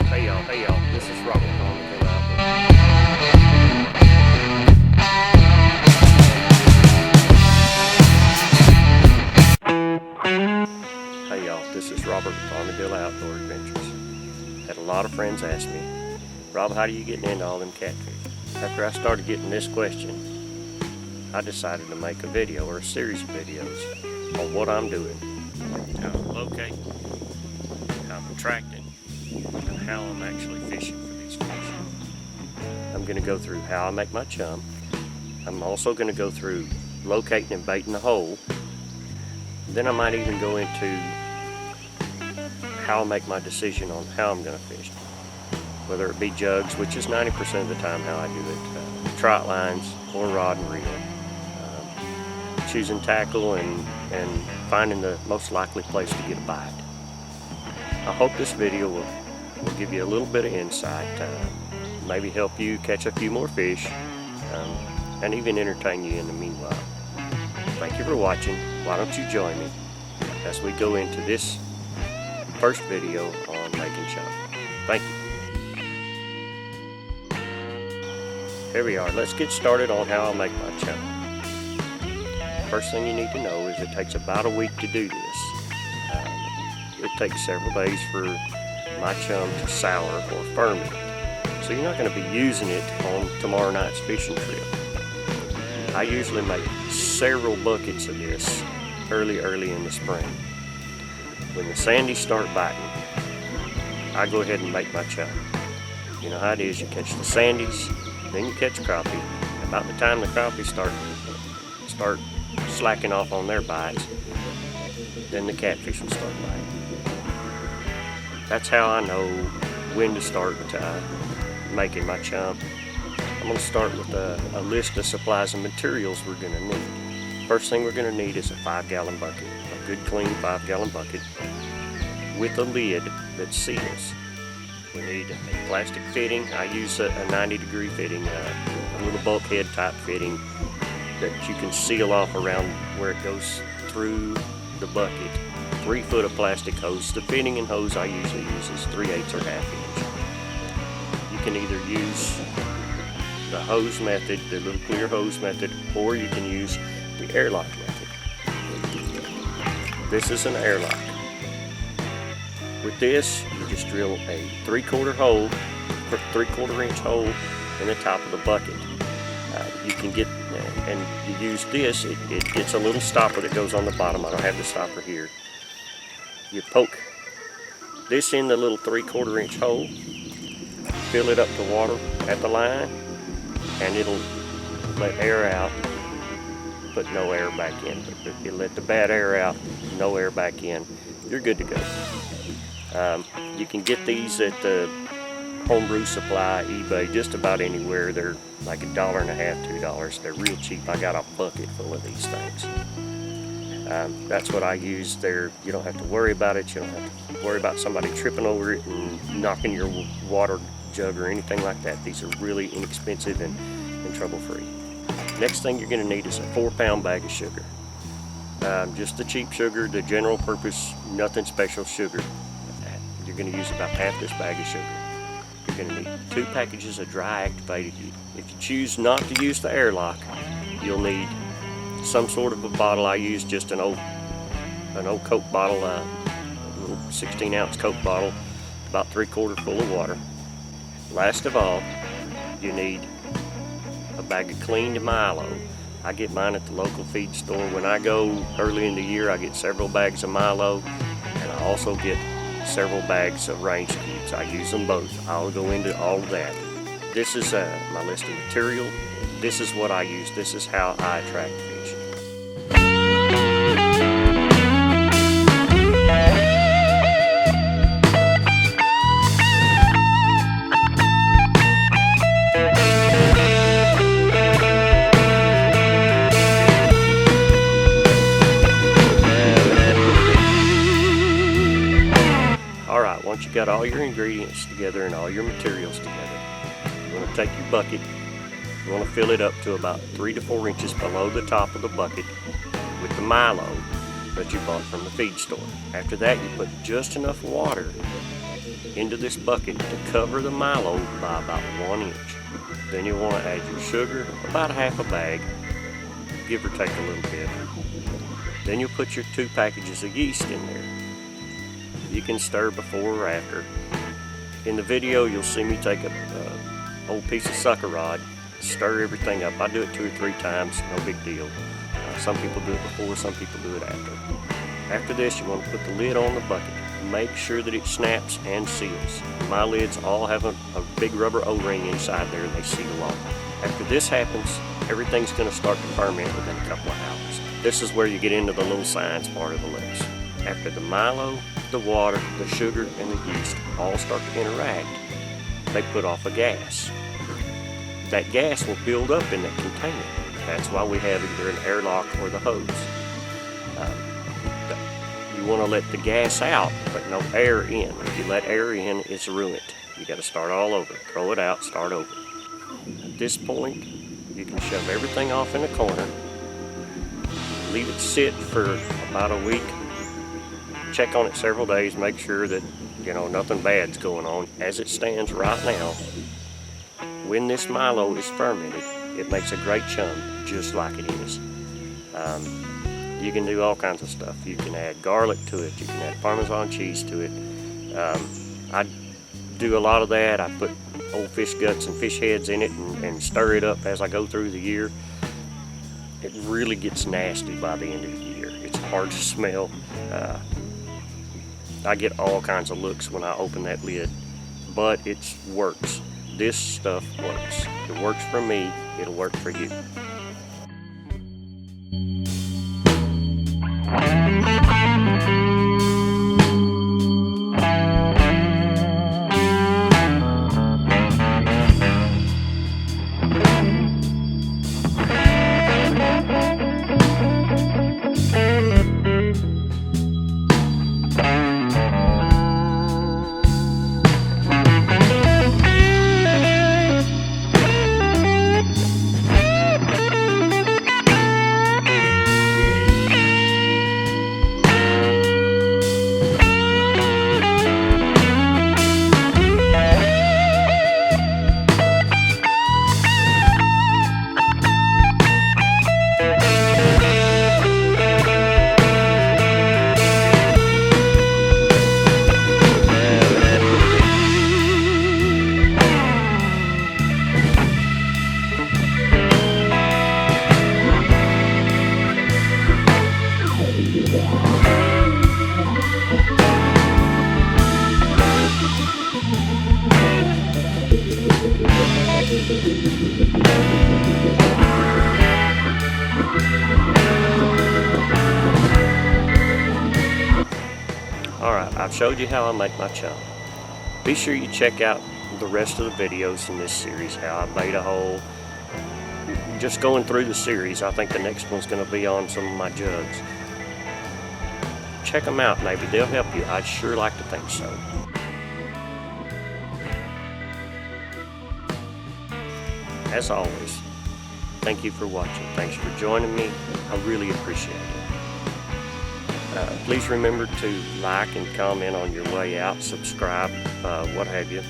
Hey y'all, this is Robert on the Go Out. Hey y'all, this is Robert with Armadillo Outdoor Adventures. Had a lot of friends ask me, Rob, how do you get into all them catfish? After I started getting this question, I decided to make a video or a series of videos on what I'm doing, how I'm locating, how I'm attracting, and how I'm actually fishing for these fish. I'm going to go through how I make my chum. I'm also going to go through locating and baiting the hole. Then I might even go into how I make my decision on how I'm going to fish. Whether it be jugs, which is 90% of the time how I do it, trot lines or rod and reel, choosing tackle and finding the most likely place to get a bite. I hope this video will give you a little bit of insight, maybe help you catch a few more fish, and even entertain you in the meanwhile. Thank you for watching. Why don't you join me as we go into this first video on making chum. Thank you. Here we are. Let's get started on how I make my chum. First thing you need to know is it takes about a week to do this. It takes several days for my chum to sour or ferment. So you're not going to be using it on tomorrow night's fishing trip. I usually make several buckets of this early in the spring. When the sandies start biting, I go ahead and make my chum. You know how it is, you catch the sandies, then you catch crappie. About the time the crappie start slacking off on their bites, then the catfish will start biting. That's how I know when to start making my chum. I'm going to start with a list of supplies and materials we're going to need. First thing we're going to need is a 5-gallon bucket, a good clean 5-gallon bucket with a lid that seals. We need a plastic fitting. I use a 90-degree fitting, a little bulkhead type fitting that you can seal off around where it goes through the bucket. 3 foot of plastic hose. The fitting and hose I usually use is 3/8 or 1/2 inch. You can either use the hose method, the little clear hose method, or you can use the airlock method. This is an airlock. With this, you just drill a 3/4 hole, 3/4 inch hole in the top of the bucket. You can get, and you use this, it gets a little stopper that goes on the bottom. I don't have the stopper here. You poke this in the little 3/4 inch hole, fill it up to water at the line, and it'll let air out, but no air back in. It'll let the bad air out, no air back in. You're good to go. You can get these at the Homebrew Supply, eBay, just about anywhere. They're like $1.50, $2. They're real cheap. I got a bucket full of these things. That's what I use there. You don't have to worry about it. You don't have to worry about somebody tripping over it and knocking your water jug or anything like that. These are really inexpensive and trouble-free. Next thing you're going to need is a 4-pound bag of sugar. Just the cheap sugar, the general purpose, nothing special sugar. You're going to use about half this bag of sugar. You're going to need 2 packages of dry activated. If you choose not to use the airlock, you'll need some sort of a bottle. I use just an old Coke bottle, a little 16-ounce Coke bottle, about 3/4 full of water. Last of all, you need a bag of cleaned Milo. I get mine at the local feed store. When I go early in the year, I get several bags of Milo, and I also get several bags of range cubes. I use them both. I'll go into all of that. This is my list of material. This is what I use. This is how I attract fish. Once you got all your ingredients together and all your materials together, you want to take your bucket, you want to fill it up to about 3 to 4 inches below the top of the bucket with the Milo that you bought from the feed store. After that, you put just enough water into this bucket to cover the milo by about 1 inch. Then you want to add your sugar, about a half a bag, give or take a little bit. Then you'll put your 2 packages of yeast in there. You can stir before or after. In the video, you'll see me take a old piece of sucker rod, stir everything up. I do it 2 or 3 times, no big deal. Some people do it before, some people do it after. After this, you want to put the lid on the bucket. Make sure that it snaps and seals. My lids all have a big rubber O-ring inside there and they seal off. After this happens, everything's going to start to ferment within a couple of hours. This is where you get into the little science part of the lesson. After the Milo, the water, the sugar, and the yeast all start to interact, they put off a gas. That gas will build up in that container. That's why we have either an airlock or the hose. You want to let the gas out, but no air in. If you let air in, it's ruined. You got to start all over. Throw it out, start over. At this point, you can shove everything off in a corner. Leave it sit for about a week. Check on it several days. Make sure that nothing bad's going on. As it stands right now, when this Milo is fermented, it makes a great chum, just like it is. You can do all kinds of stuff. You can add garlic to it. You can add Parmesan cheese to it. I do a lot of that. I put old fish guts and fish heads in it and stir it up as I go through the year. It really gets nasty by the end of the year. It's hard to smell. I get all kinds of looks when I open that lid, but it works. This stuff works. It works for me. It'll work for you. Alright, I've showed you how I make my chum. Be sure you check out the rest of the videos in this series, how I bait a hole. Just going through the series, I think the next one's going to be on some of my jugs. Check them out, maybe they'll help you. I'd sure like to think so. As always, thank you for watching. Thanks for joining me. I really appreciate it. Please remember to like and comment on your way out, subscribe, what have you.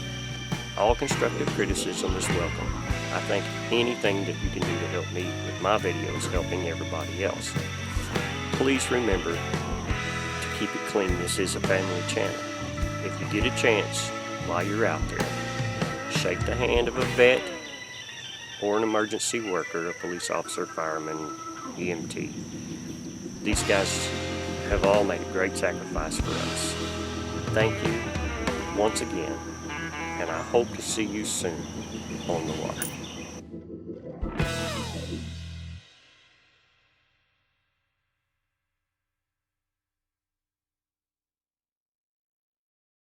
All constructive criticism is welcome. I think anything that you can do to help me with my videos, helping everybody else. Please remember to keep it clean. This is a family channel. If you get a chance while you're out there, shake the hand of a vet or an emergency worker, a police officer, fireman, EMT. These guys have all made a great sacrifice for us. Thank you once again, and I hope to see you soon on the water.